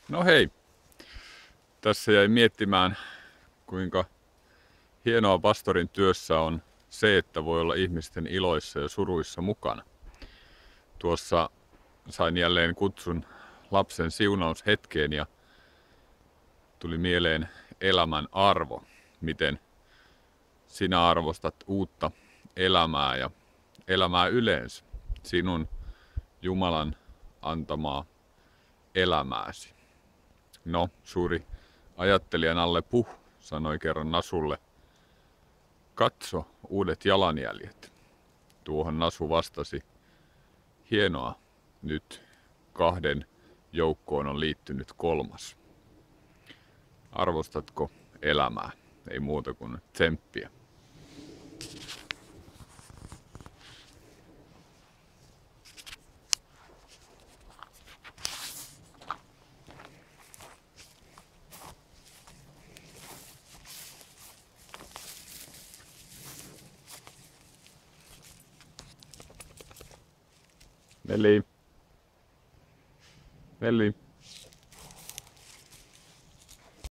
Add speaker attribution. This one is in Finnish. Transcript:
Speaker 1: No hei, tässä jäi miettimään, kuinka hienoa pastorin työssä on se, että voi olla ihmisten iloissa ja suruissa mukana. Tuossa sain jälleen kutsun lapsen siunaushetkeen ja tuli mieleen elämän arvo. Miten sinä arvostat uutta elämää ja elämää yleensä, sinun Jumalan antamaa elämääsi. No, suuri ajattelija Nalle Puh sanoi kerran Nasulle, katso uudet jalanjäljet. Tuohon Nasu vastasi, hienoa, nyt kahden joukkoon on liittynyt kolmas. Arvostatko elämää? Ei muuta kuin tsemppiä. Veli.